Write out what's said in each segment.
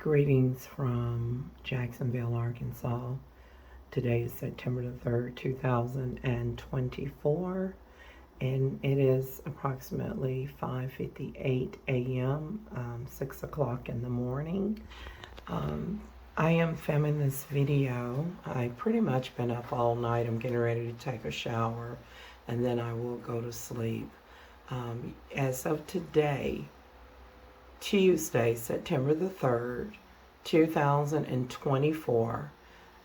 Greetings from Jacksonville, Arkansas. Today is September the 3rd, 2024, and it is approximately 5:58 a.m., 6 o'clock in the morning. I am filming this video. I've pretty much been up all night. I'm getting ready to take a shower, and then I will go to sleep. As of today, Tuesday, September the 3rd, 2024,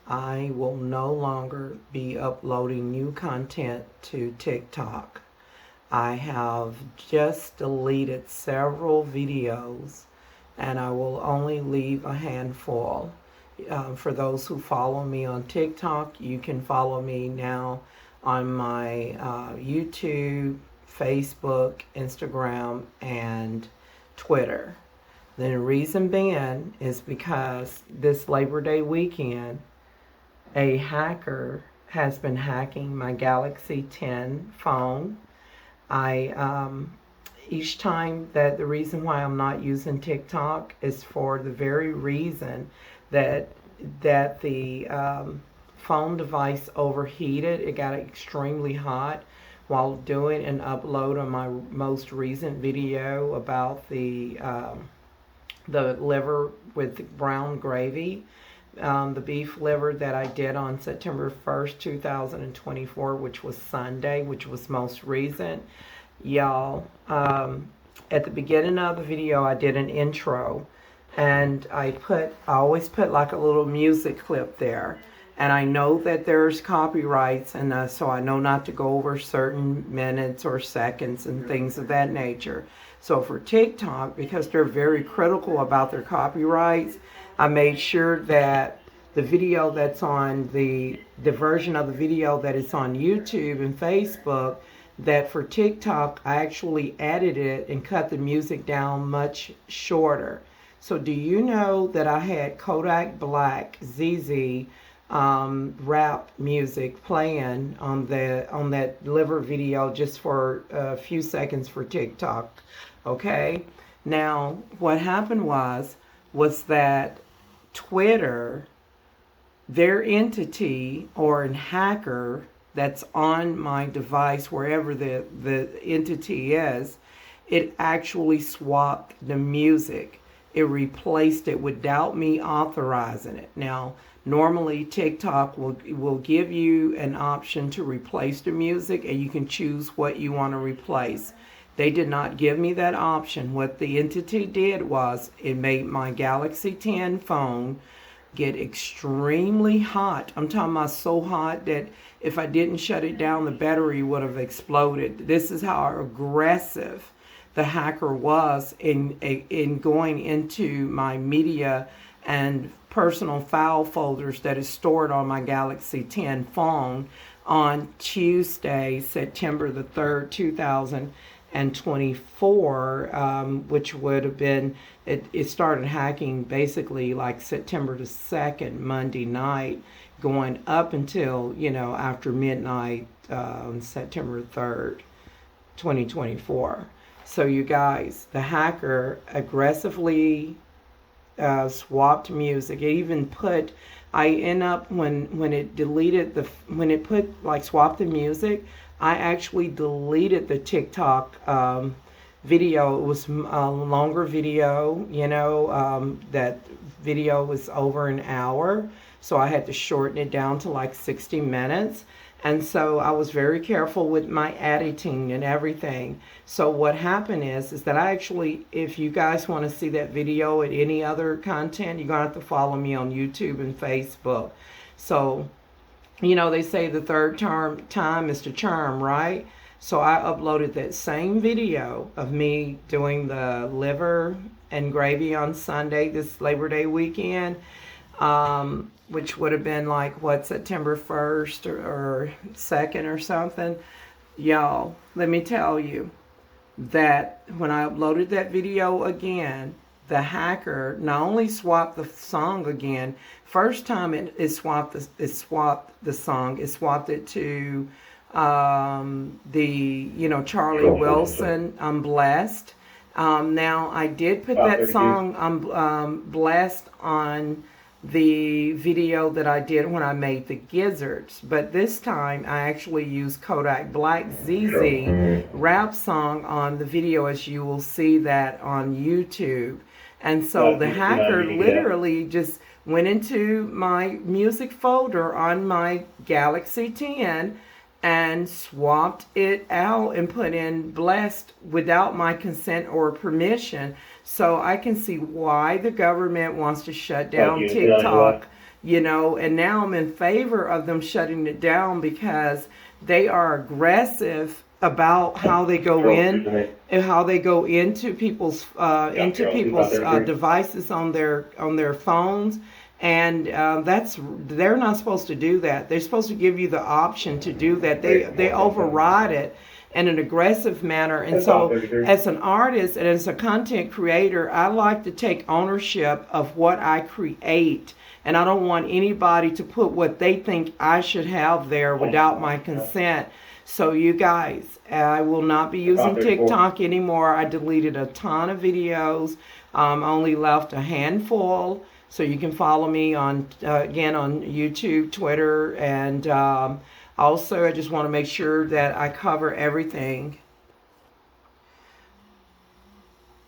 I will no longer be uploading new content to TikTok. I have just deleted several videos, and I will only leave a handful. For those who follow me on TikTok, you can follow me now on my YouTube, Facebook, Instagram, and Twitter. The reason being is because this Labor Day weekend, a hacker has been hacking my Galaxy 10 phone. Each time that the reason why I'm not using TikTok is for the very reason that the phone device overheated. It got extremely hot while doing an upload on my most recent video about the liver with brown gravy, the beef liver that I did on September 1st, 2024, which was Sunday, which was most recent. Y'all, at the beginning of the video, I did an intro, and I always put like a little music clip there. And I know that there's copyrights, and so I know not to go over certain minutes or seconds and things of that nature. So for TikTok, because they're very critical about their copyrights, I made sure that the video that's on the version of the video that is on YouTube and Facebook, that for TikTok, I actually edited it and cut the music down much shorter. So do you know that I had Kodak Black ZZ rap music playing on that liver video just for a few seconds for TikTok? Okay, now what happened was that Twitter, their entity or a hacker that's on my device, wherever the entity is, it actually swapped the music. It replaced it without me authorizing it. Now, normally TikTok will give you an option to replace the music, and you can choose what you want to replace. They did not give me that option. What the entity did was it made my Galaxy 10 phone get extremely hot. I'm talking about so hot that if I didn't shut it down, the battery would have exploded. This is how aggressive the hacker was in going into my media and personal file folders that is stored on my Galaxy 10 phone on Tuesday, September the 3rd, 2024, which would have been, it started hacking basically like September the 2nd, Monday night, going up until, after midnight, September 3rd, 2024. So you guys, the hacker aggressively swapped music. It even put, I end up when it deleted when it put like swap the music, I actually deleted the TikTok video. It was a longer video, that video was over an hour, so I had to shorten it down to like 60 minutes. And so I was very careful with my editing and everything. So what happened is that I actually, if you guys want to see that video and any other content, you're going to have to follow me on YouTube and Facebook. So, they say the third time is the charm, right? So I uploaded that same video of me doing the liver and gravy on Sunday, this Labor Day weekend, which would have been like, September 1st or 2nd or something. Y'all, let me tell you that when I uploaded that video again, the hacker not only swapped the song again, first time it swapped the song, it swapped it to Charlie Wilson, I'm Blessed. Now, I did put that song blessed on the video that I did when I made the gizzards, but this time I actually used Kodak Black ZZ rap song on the video, as you will see that on YouTube. And so the hacker literally just went into my music folder on my Galaxy 10 and swapped it out and put in blessed without my consent or permission. So I can see why the government wants to shut down TikTok, you know, and now I'm in favor of them shutting it down because they are aggressive about how they go in and how they go into people's devices on their phones. And they're not supposed to do that. They're supposed to give you the option to do that. They override it in an aggressive manner. And so as an artist and as a content creator, I like to take ownership of what I create. And I don't want anybody to put what they think I should have there without my consent. So you guys, I will not be using TikTok anymore. I deleted a ton of videos. Only left a handful. So you can follow me on, again, on YouTube, Twitter, and also I just want to make sure that I cover everything.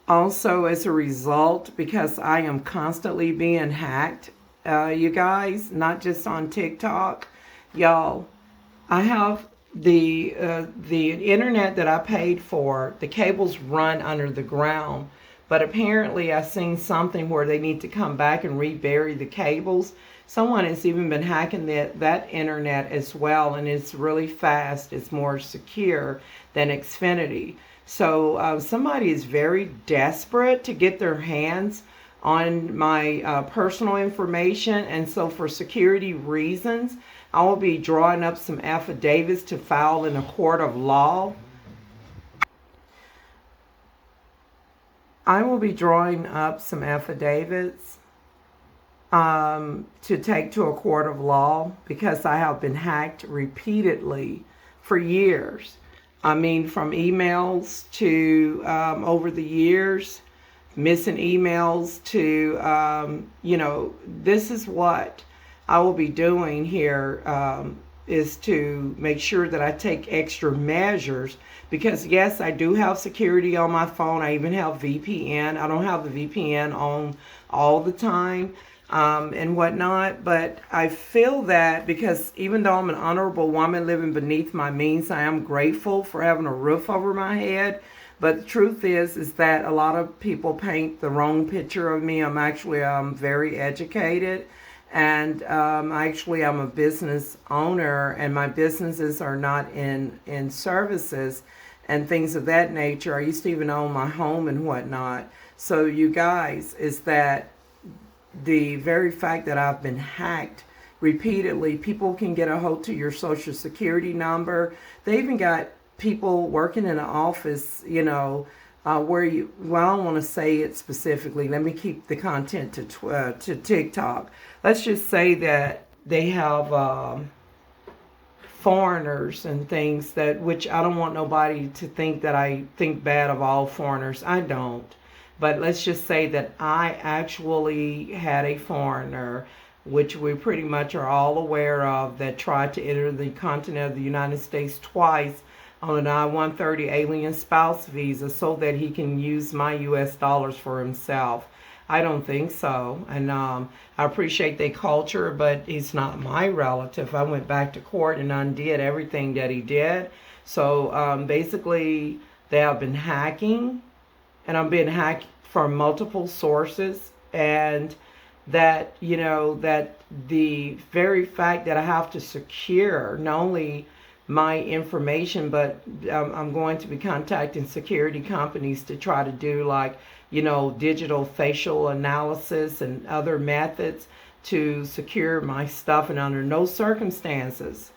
Also, as a result, because I am constantly being hacked, you guys, not just on TikTok, y'all, I have the internet that I paid for, the cables run under the ground. But apparently I've seen something where they need to come back and rebury the cables. Someone has even been hacking that internet as well, and it's really fast. It's more secure than Xfinity. So somebody is very desperate to get their hands on my personal information, and so for security reasons, I will be drawing up some affidavits to file in a court of law. I will be drawing up some affidavits to take to a court of law because I have been hacked repeatedly for years. I mean, from emails to over the years, missing emails to, you know, this is what I will be doing here is to make sure that I take extra measures because, yes, I do have security on my phone. I even have VPN. I don't have the VPN on all the time and whatnot, but I feel that because even though I'm an honorable woman living beneath my means, I am grateful for having a roof over my head. But the truth is that a lot of people paint the wrong picture of me. I'm very educated. And I'm a business owner, and my businesses are not in services and things of that nature. I used to even own my home and whatnot. So you guys, is that the very fact that I've been hacked repeatedly, people can get a hold to your social security number. They even got people working in an office, you know, where you, well, I don't want to say it specifically. Let me keep the content to TikTok. Let's just say that they have foreigners and things that, which I don't want nobody to think that I think bad of all foreigners. I don't. But let's just say that I actually had a foreigner, which we pretty much are all aware of, that tried to enter the continent of the United States twice on an I-130 alien spouse visa so that he can use my U.S. dollars for himself. I don't think so. And I appreciate their culture, but he's not my relative. I went back to court and undid everything that he did. So basically, they have been hacking, and I'm being hacked from multiple sources. And that, you know, that the very fact that I have to secure not only my information, but I'm going to be contacting security companies to try to do, like, you know, digital facial analysis and other methods to secure my stuff. And under no circumstances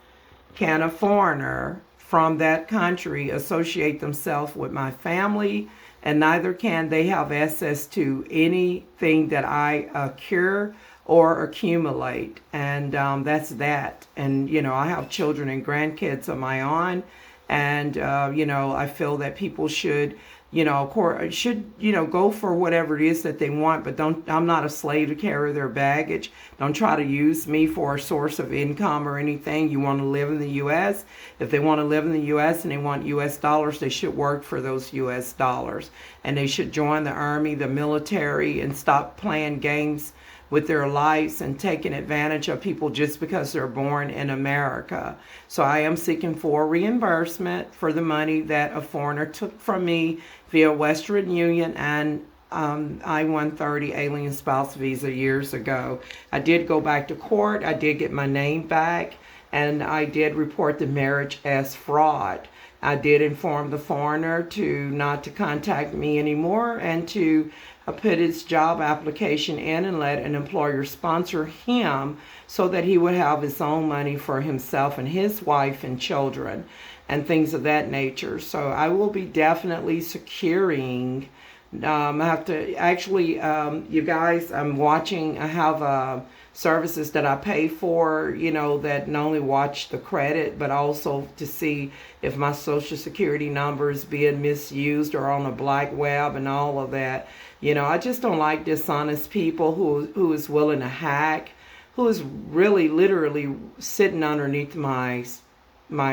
can a foreigner from that country associate themselves with my family, and neither can they have access to anything that I cure or accumulate. And that's that. And, you know, I have children and grandkids of my own. And, you know, I feel that people should You know, of course, should, you know, go for whatever it is that they want, but I'm not a slave to carry their baggage. Don't try to use me for a source of income or anything. You want to live in the U.S. If they want to live in the U.S. and they want U.S. dollars, they should work for those U.S. dollars. And they should join the Army, the military, and stop playing games with their lives and taking advantage of people just because they're born in America. So I am seeking for reimbursement for the money that a foreigner took from me via Western Union and I-130 alien spouse visa years ago. I did go back to court. I did get my name back, and I did report the marriage as fraud. I did inform the foreigner not to contact me anymore and to put his job application in and let an employer sponsor him so that he would have his own money for himself and his wife and children and things of that nature. So I will be definitely securing. I have to actually, you guys, I'm watching. I have services that I pay for, you know, that not only watch the credit, but also to see if my social security number is being misused or on the black web and all of that. You know, I just don't like dishonest people who is willing to hack, who is really literally sitting underneath my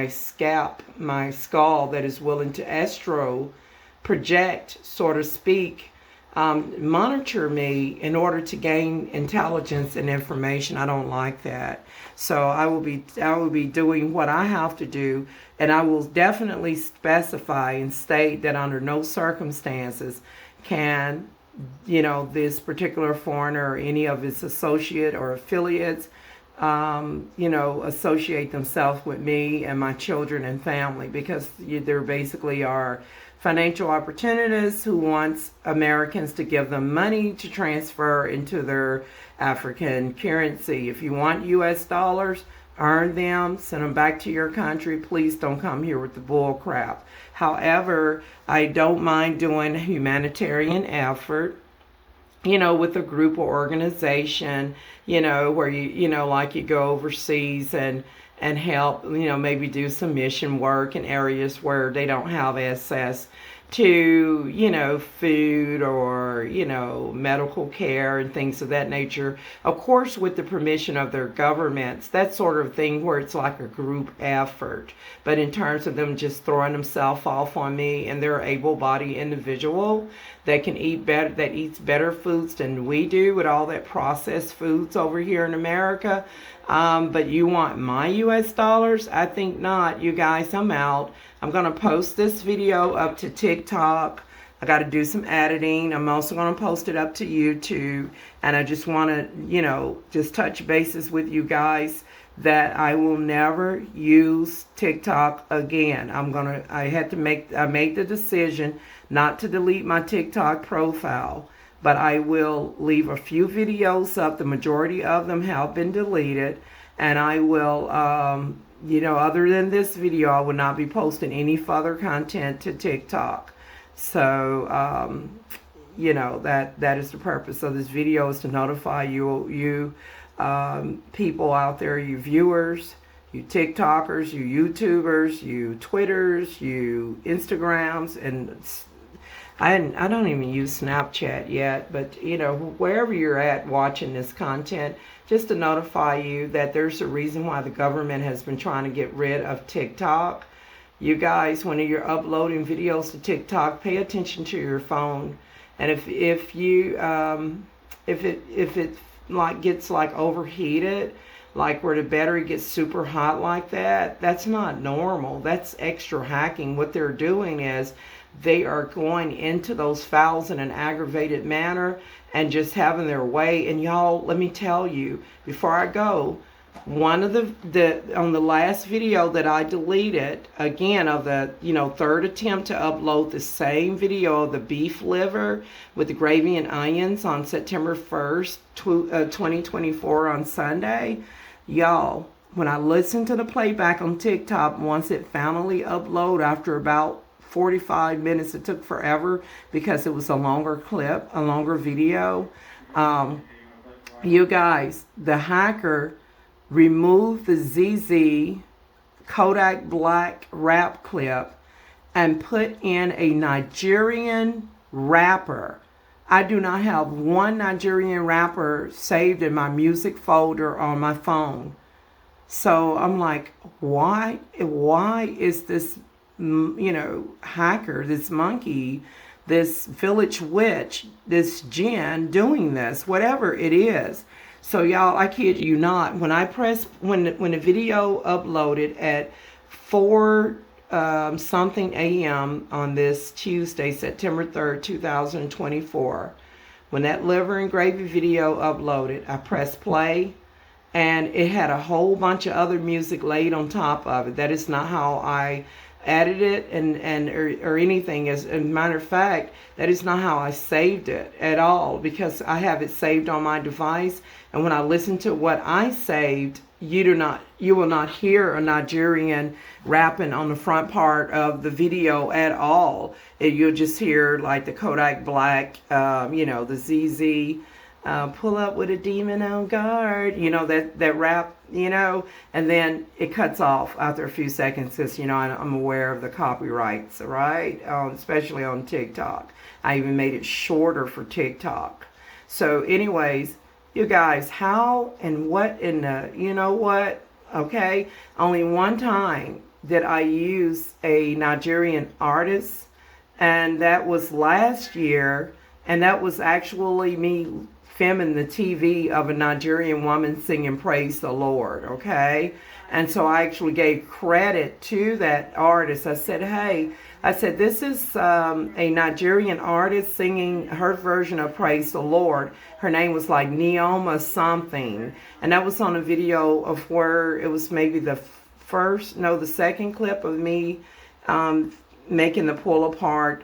scalp, my skull, that is willing to astro project, so to speak, monitor me in order to gain intelligence and information. I don't like that. So I will be doing what I have to do, and I will definitely specify and state that under no circumstances can, you know, this particular foreigner or any of his associate or affiliates, you know, associate themselves with me and my children and family, because there basically are financial opportunists who wants Americans to give them money to transfer into their African currency. If you want U.S. dollars, earn them, send them back to your country. Please don't come here with the bull crap. However, I don't mind doing a humanitarian effort, you know, with a group or organization, you know, where you know, like you go overseas and help, you know, maybe do some mission work in areas where they don't have access to, you know, food or, you know, medical care and things of that nature. Of course, with the permission of their governments, that sort of thing where it's like a group effort. But in terms of them just throwing themselves off on me, and they're an able-bodied individual that can eat better, that eats better foods than we do with all that processed foods over here in America. But you want my U.S. dollars? I think not. You guys, I'm out. I'm going to post this video up to TikTok. I got to do some editing. I'm also going to post it up to YouTube. And I just want to, you know, just touch bases with you guys that I will never use TikTok again. I made the decision not to delete my TikTok profile, but I will leave a few videos up. The majority of them have been deleted, and I will, you know, other than this video, I will not be posting any further content to TikTok. So, you know, that is the purpose of this video, is to notify you people out there, you viewers, you TikTokers, you YouTubers, you Twitters, you Instagrams, and I don't even use Snapchat yet, but, you know, wherever you're at watching this content, just to notify you that there's a reason why the government has been trying to get rid of TikTok. You guys, when you're uploading videos to TikTok, pay attention to your phone. And if it like gets like overheated, like where the battery gets super hot like that, that's not normal. That's extra hacking. What they're doing is they are going into those files in an aggravated manner and just having their way. And y'all, let me tell you, before I go, one of on the last video that I deleted, again, of the, you know, third attempt to upload the same video of the beef liver with the gravy and onions on September 1st, 2024 on Sunday, y'all, when I listened to the playback on TikTok, once it finally uploaded after about 45 minutes, it took forever because it was a longer clip, a longer video. You guys, the hacker removed the ZZ Kodak Black rap clip and put in a Nigerian rapper. I do not have one Nigerian rapper saved in my music folder on my phone. So I'm like, why is this, hacker, this monkey, this village witch, this jinn doing this, whatever it is. So y'all, I kid you not, when the video uploaded at 4 something a.m. on this Tuesday, September 3rd, 2024, when that liver and gravy video uploaded, I pressed play, and it had a whole bunch of other music laid on top of it. That is not how I added it or anything. As a matter of fact, that is not how I saved it at all, because I have it saved on my device, and when I listen to what I saved, you will not hear a Nigerian rapping on the front part of the video at all. You'll just hear like the Kodak Black, the ZZ, pull up with a demon on guard, that rap, and then it cuts off after a few seconds, because, I'm aware of the copyrights, right? Especially on TikTok. I even made it shorter for TikTok. So anyways, you guys, how and what in the, okay? Only one time did I use a Nigerian artist, and that was last year, and that was actually me filming the TV of a Nigerian woman singing Praise the Lord, okay? And so I actually gave credit to that artist. I said, hey, this is a Nigerian artist singing her version of Praise the Lord. Her name was like Neoma something. And that was on a video of where it was maybe the second clip of me making the pull apart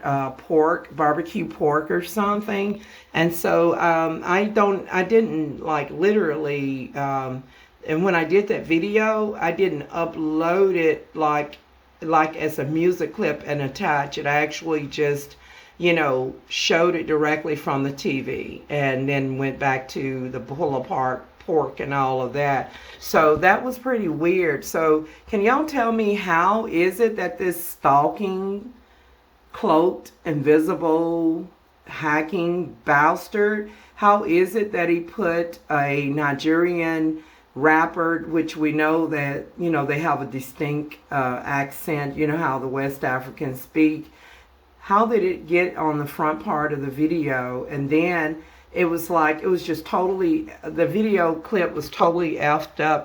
barbecue pork or something. And so I didn't like literally, and when I did that video, I didn't upload it like as a music clip and attach it. I actually just, showed it directly from the TV, and then went back to the pull apart pork and all of that. So that was pretty weird. So can y'all tell me, how is it that this stalking, cloaked, invisible, hacking bastard, how is it that he put a Nigerian rapper, which we know that, they have a distinct accent, how the West Africans speak, how did it get on the front part of the video? And then it was just totally, the video clip was totally effed up,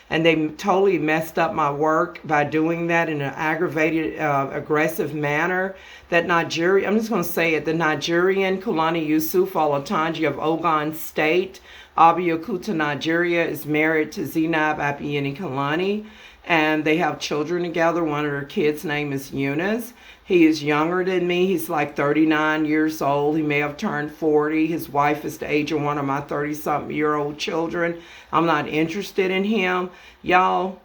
and they totally messed up my work by doing that in an aggravated, aggressive manner. That Nigeria, I'm just going to say it, the Nigerian Kulani Yusuf Olatunji of Ogun State, Abeokuta, Nigeria, is married to Zainab Appieni Kulani, and they have children together. One of their kids' name is Eunice. He is younger than me. He's like 39 years old. He may have turned 40. His wife is the age of one of my 30-something-year-old children. I'm not interested in him. Y'all,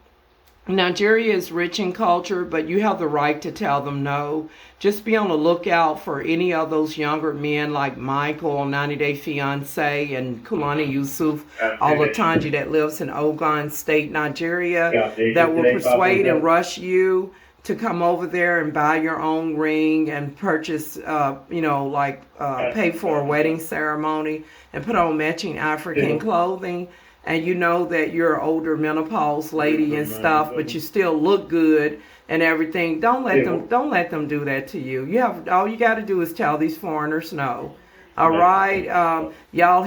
Nigeria is rich in culture, but you have the right to tell them no. Just be on the lookout for any of those younger men like Michael, 90 Day Fiance, and Kulani Yusuf Olatunji that lives in Ogun State, Nigeria, that will persuade and rush you to come over there and buy your own ring and purchase, pay for a wedding ceremony and put on matching African clothing. And you know that you're an older menopause lady and stuff, but you still look good and everything. Don't let them do that to you. All you got to do is tell these foreigners no. All right, y'all.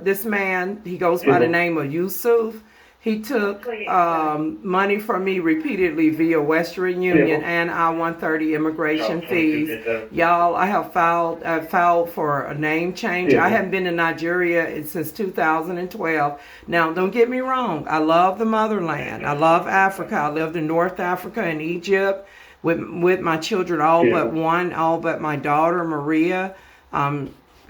This man, he goes by the name of Yusuf. He took money from me repeatedly via Western Union and I-130 immigration fees. Y'all, I have filed for a name change. I haven't been to Nigeria since 2012. Now, don't get me wrong. I love the motherland. I love Africa. I lived in North Africa and Egypt with my children, all but my daughter, Maria.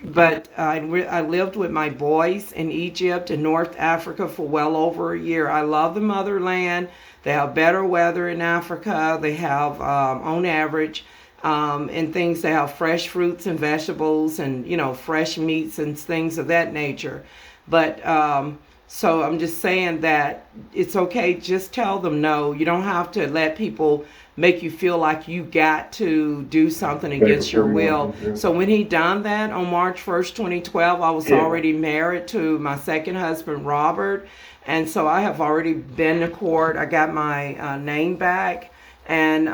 But I lived with my boys in Egypt and North Africa for well over a year. I love the motherland. They have better weather in Africa. They have, on average, and things, they have fresh fruits and vegetables and, fresh meats and things of that nature. But So I'm just saying that it's okay. Just tell them no. You don't have to let people make you feel like you got to do something against your will. So when he done that on March 1st, 2012, I was already married to my second husband, Robert. And so I have already been to court. I got my name back and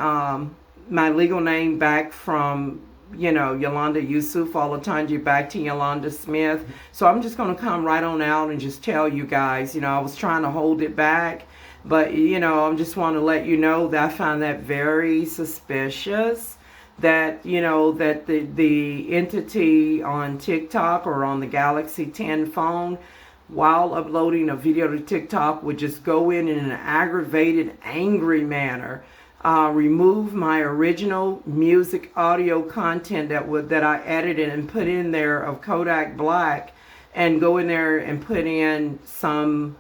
my legal name back from, you know, Yolanda Yusuf Olatunji back to Yolanda Smith. So I'm just going to come right on out and just tell you guys, you know, I was trying to hold it back. But, you know, I just want to let you know that I find that very suspicious that, you know, that the entity on TikTok or on the Galaxy 10 phone, while uploading a video to TikTok, would just go in an aggravated, angry manner, remove my original music audio content that I edited and put in there of Kodak Black, and go in there and put in some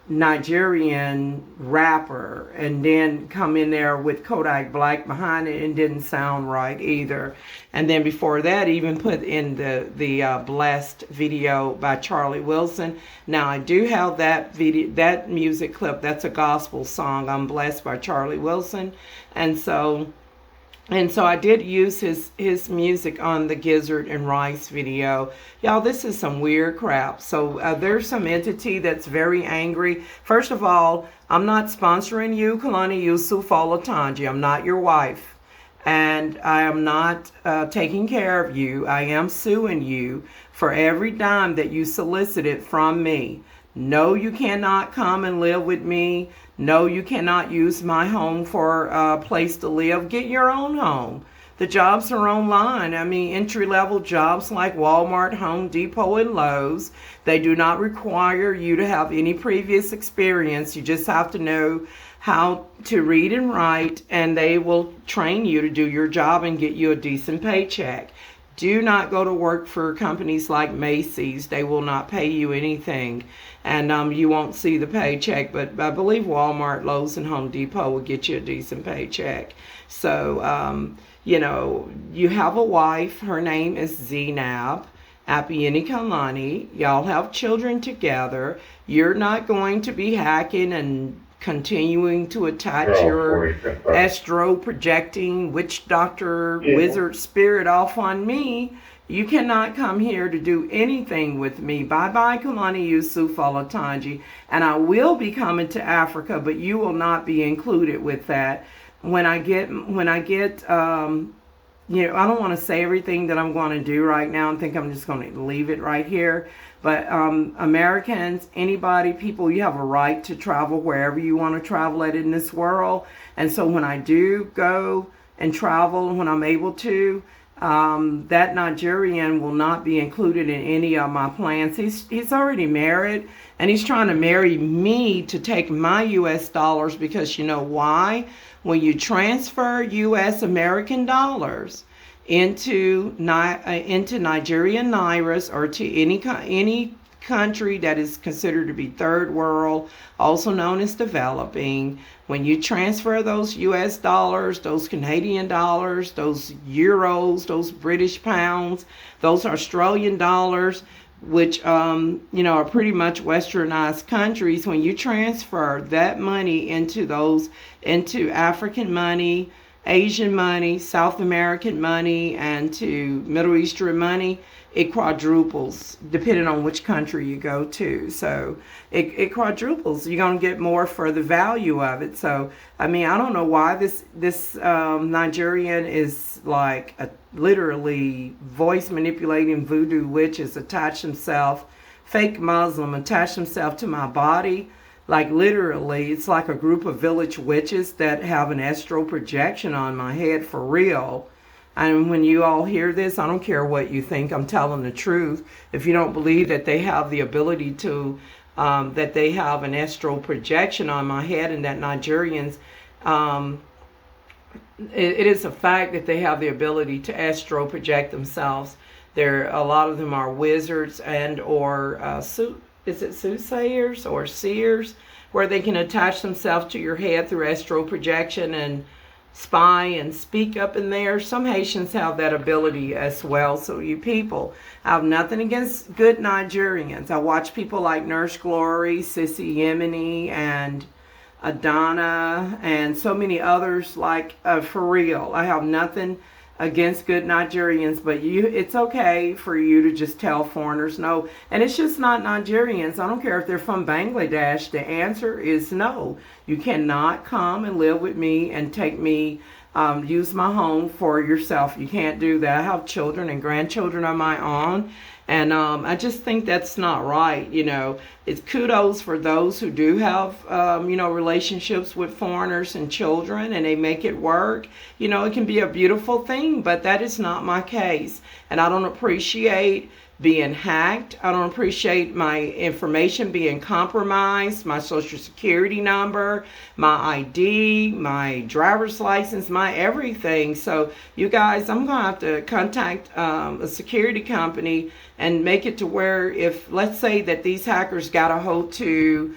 Nigerian rapper and then come in there with Kodak Black behind it, and didn't sound right either. And then before that, even put in the Blessed video by Charlie Wilson. Now I do have that video, that music clip. That's a gospel song, I'm Blessed by Charlie Wilson. And so I did use his music on the Gizzard and Rice video. Y'all, this is some weird crap. So there's some entity that's very angry. First of all, I'm not sponsoring you, Kalani Yusuf Olatunji. I'm not your wife. And I am not taking care of you. I am suing you for every dime that you solicited from me. No, you cannot come and live with me. No, you cannot use my home for a place to live. Get your own home. The jobs are online. I mean, entry-level jobs like Walmart, Home Depot, and Lowe's. They do not require you to have any previous experience. You just have to know how to read and write, and they will train you to do your job and get you a decent paycheck. Do not go to work for companies like Macy's. They will not pay you anything, and you won't see the paycheck. But I believe Walmart, Lowe's, and Home Depot will get you a decent paycheck. So, you know, you have a wife. Her name is Zainab Apieni Kalani. Y'all have children together. You're not going to be hacking and continuing to attach your astro projecting witch doctor wizard spirit off on me. You cannot come here to do anything with me. Bye-bye, Kalani Yusuf Olatunji. And I will be coming to Africa, but you will not be included with that. When I get you know, I don't want to say everything that I'm going to do right now. I think I'm just going to leave it right here. But Americans, anybody, people, you have a right to travel wherever you want to travel at in this world. And so when I do go and travel, when I'm able to, that Nigerian will not be included in any of my plans. He's already married, and he's trying to marry me to take my U.S. dollars, because you know why? When you transfer U.S. American dollars into Nigerian Nairas, or to any country that is considered to be third world, also known as developing, when you transfer those U.S. dollars, those Canadian dollars, those euros, those British pounds, those Australian dollars, which you know, are pretty much westernized countries, when you transfer that money into African money, Asian money, South American money, and to Middle Eastern money, it quadruples depending on which country you go to. So it quadruples. You're going to get more for the value of it. So I mean, I don't know why this Nigerian is like literally voice manipulating voodoo witches, attached himself, fake Muslim, attached himself to my body. Like literally, it's like a group of village witches that have an astral projection on my head for real. And when you all hear this, I don't care what you think, I'm telling the truth. If you don't believe that they have the ability to, that they have an astral projection on my head, and that Nigerians, it is a fact that they have the ability to astral project themselves. A lot of them are wizards and or is it soothsayers or seers, where they can attach themselves to your head through astral projection and spy and speak up in there. Some Haitians have that ability as well. So you people, I have nothing against good Nigerians. I watch people like Nurse Glory, Sissy Yemeni, and Adana, and so many others, like for real. I have nothing against good Nigerians, but it's okay for you to just tell foreigners no. And it's just not Nigerians. I don't care if they're from Bangladesh. The answer is no. You cannot come and live with me and take me, use my home for yourself. You can't do that. I have children and grandchildren of my own. And I just think that's not right. You know, it's kudos for those who do have, you know, relationships with foreigners and children, and they make it work. You know, it can be a beautiful thing, but that is not my case. And I don't appreciate being hacked. I don't appreciate my information being compromised, my social security number, my ID, my driver's license, my everything. So you guys, I'm going to have to contact a security company and make it to where, if let's say that these hackers got a hold to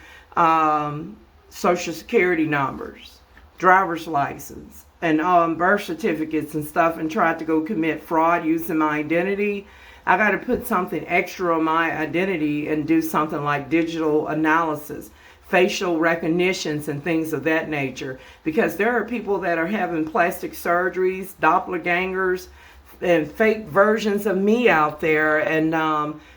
social security numbers, driver's license, and birth certificates and stuff, and tried to go commit fraud using my identity, I got to put something extra on my identity and do something like digital analysis, facial recognitions, and things of that nature. Because there are people that are having plastic surgeries, doppelgangers, and fake versions of me out there, and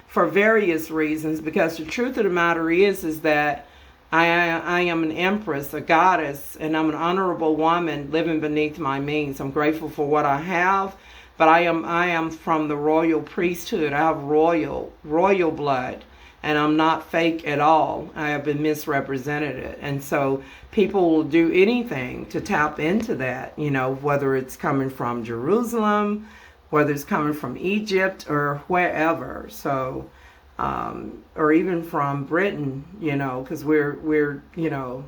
for various reasons. Because the truth of the matter is that I am an empress, a goddess, and I'm an honorable woman living beneath my means. I'm grateful for what I have. But I am from the royal priesthood. I have royal blood, and I'm not fake at all. I have been misrepresented, and so people will do anything to tap into that. You know, whether it's coming from Jerusalem, whether it's coming from Egypt or wherever. So, or even from Britain. You know, because we're you know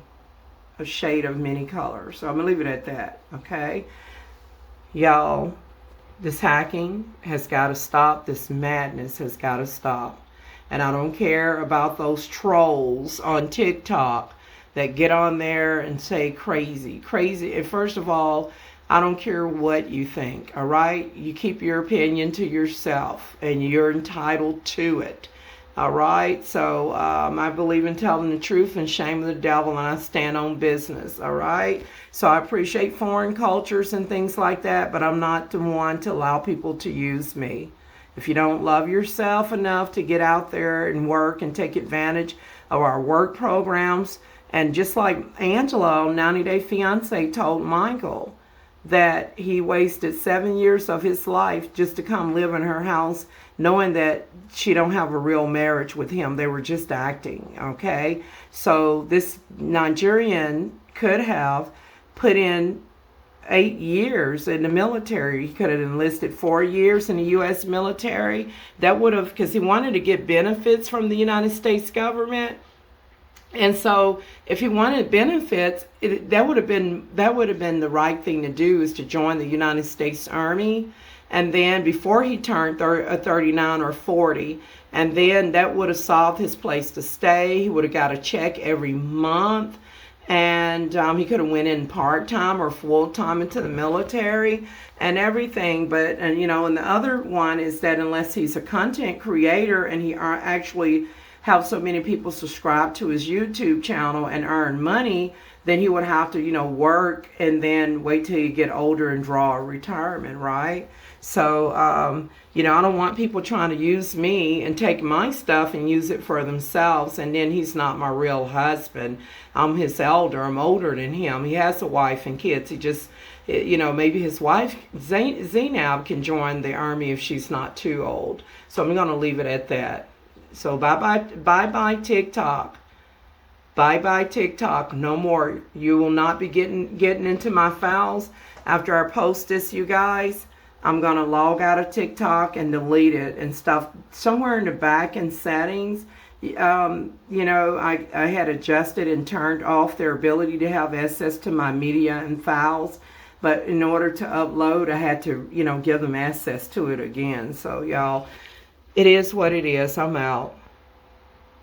a shade of many colors. So I'm gonna leave it at that. Okay, y'all. This hacking has got to stop. This madness has got to stop. And I don't care about those trolls on TikTok that get on there and say crazy. And first of all, I don't care what you think, all right? You keep your opinion to yourself, and you're entitled to it, all right? So I believe in telling the truth and shame the devil, and I stand on business, all right? So I appreciate foreign cultures and things like that, but I'm not the one to allow people to use me. If you don't love yourself enough to get out there and work and take advantage of our work programs, and just like Angela, 90 Day Fiance, told Michael that he wasted 7 years of his life just to come live in her house, knowing that she don't have a real marriage with him. They were just acting, okay? So this Nigerian could have put in 8 years in the military. He could have enlisted 4 years in the U.S. military. That would have, because he wanted to get benefits from the United States government. And so if he wanted benefits, that would have been the right thing to do, is to join the United States Army. And then before he turned 39 or 40, and then that would have solved his place to stay. He would have got a check every month. And he could have went in part-time or full-time into the military and everything. But, and you know, and the other one is that unless he's a content creator and he actually have so many people subscribe to his YouTube channel and earn money, then he would have to, you know, work and then wait till you get older and draw a retirement, right? So, you know, I don't want people trying to use me and take my stuff and use it for themselves. And then he's not my real husband. I'm his elder. I'm older than him. He has a wife and kids. He just, you know, maybe his wife, Zainab, can join the army if she's not too old. So I'm going to leave it at that. So bye-bye TikTok. Bye-bye TikTok. No more. You will not be getting into my files after I post this, you guys. I'm going to log out of TikTok and delete it and stuff. Somewhere in the back in settings, you know, I had adjusted and turned off their ability to have access to my media and files. But in order to upload, I had to, you know, give them access to it again. So, y'all, it is what it is. I'm out.